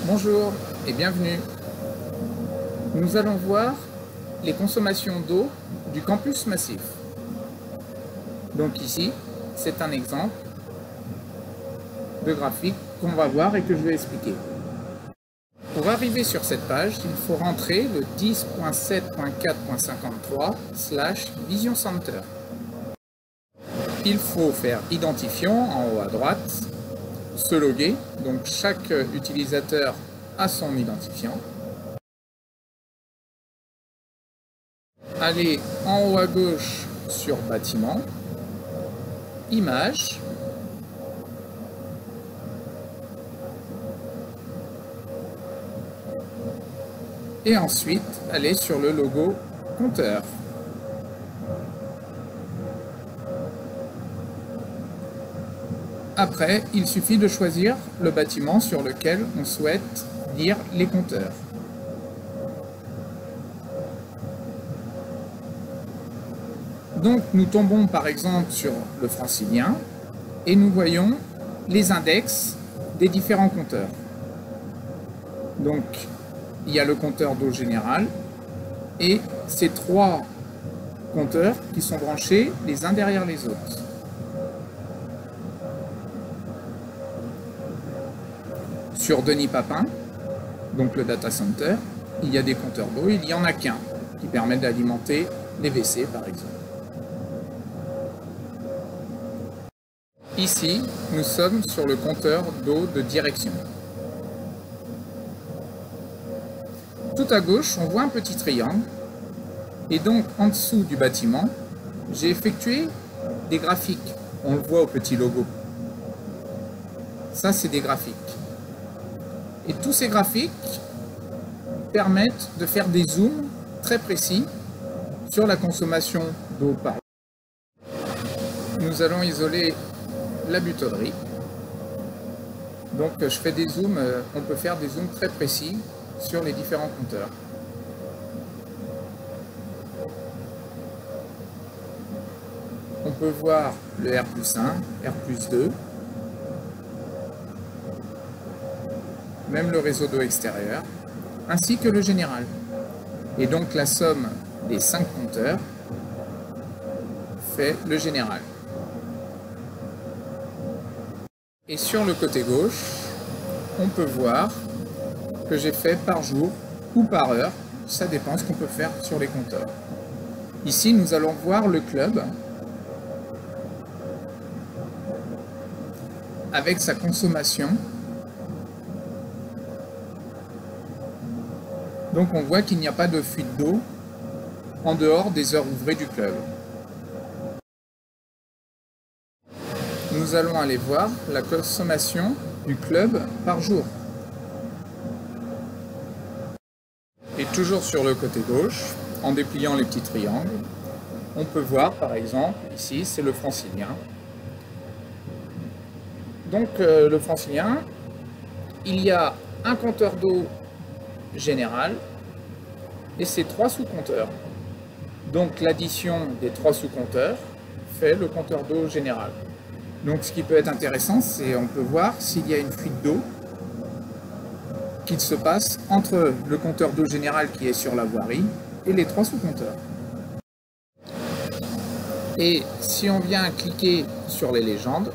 Bonjour et bienvenue. Nous allons voir les consommations d'eau du campus massif. Donc ici, c'est un exemple de graphique qu'on va voir et que je vais expliquer. Pour arriver sur cette page, il faut rentrer le 10.7.4.53/Vision Center. Il faut faire identifiant en haut à droite, se loguer, donc chaque utilisateur a son identifiant. Aller en haut à gauche sur bâtiment, images, et ensuite aller sur le logo compteur. Après, il suffit de choisir le bâtiment sur lequel on souhaite lire les compteurs. Donc nous tombons par exemple sur le Francilien et nous voyons les index des différents compteurs. Donc il y a le compteur d'eau générale et ces trois compteurs qui sont branchés les uns derrière les autres. Sur Denis Papin, donc le data center, il y a des compteurs d'eau, il n'y en a qu'un qui permet d'alimenter les WC par exemple. Ici, nous sommes sur le compteur d'eau de direction. Tout à gauche, on voit un petit triangle et donc en dessous du bâtiment, j'ai effectué des graphiques. On le voit au petit logo. Ça, c'est des graphiques. Et tous ces graphiques permettent de faire des zooms très précis sur la consommation d'eau par jour. Nous allons isoler la butoderie. Donc je fais des zooms, on peut faire des zooms très précis sur les différents compteurs. On peut voir le R+1, R+2, même le réseau d'eau extérieur, ainsi que le général. Et donc la somme des 5 compteurs fait le général. Et sur le côté gauche, on peut voir que j'ai fait par jour ou par heure, ça dépend ce qu'on peut faire sur les compteurs. Ici, nous allons voir le club avec sa consommation. Donc on voit qu'il n'y a pas de fuite d'eau en dehors des heures ouvrées du club. Nous allons aller voir la consommation du club par jour. Et toujours sur le côté gauche, en dépliant les petits triangles, on peut voir par exemple, ici c'est le Francilien. Donc le Francilien, il y a un compteur d'eau général et ses 3 sous-compteurs. Donc l'addition des 3 sous-compteurs fait le compteur d'eau général. Donc ce qui peut être intéressant, c'est on peut voir s'il y a une fuite d'eau qui se passe entre le compteur d'eau général qui est sur la voirie et les 3 sous-compteurs. Et si on vient cliquer sur les légendes,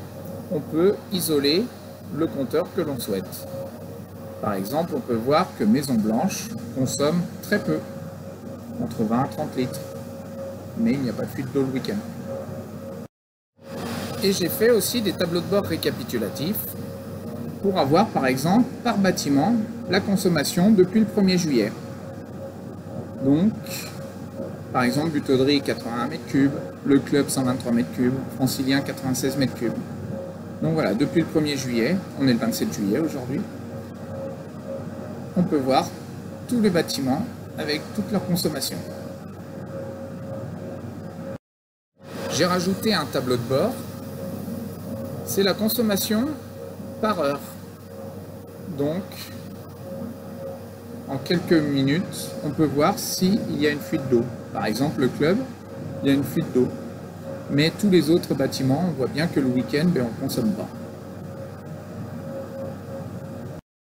on peut isoler le compteur que l'on souhaite. Par exemple, on peut voir que Maison Blanche consomme très peu, entre 20 et 30 litres. Mais il n'y a pas de fuite d'eau le week-end. Et j'ai fait aussi des tableaux de bord récapitulatifs pour avoir, par exemple, par bâtiment, la consommation depuis le 1er juillet. Donc, par exemple, butoderie 81 m3, le club 123 m3, Francilien 96 m3. Donc voilà, depuis le 1er juillet, on est le 27 juillet aujourd'hui, on peut voir tous les bâtiments avec toute leur consommation. J'ai rajouté un tableau de bord, c'est la consommation par heure. Donc, en quelques minutes, on peut voir s'il y a une fuite d'eau. Par exemple, le club, il y a une fuite d'eau. Mais tous les autres bâtiments, on voit bien que le week-end, on ne consomme pas.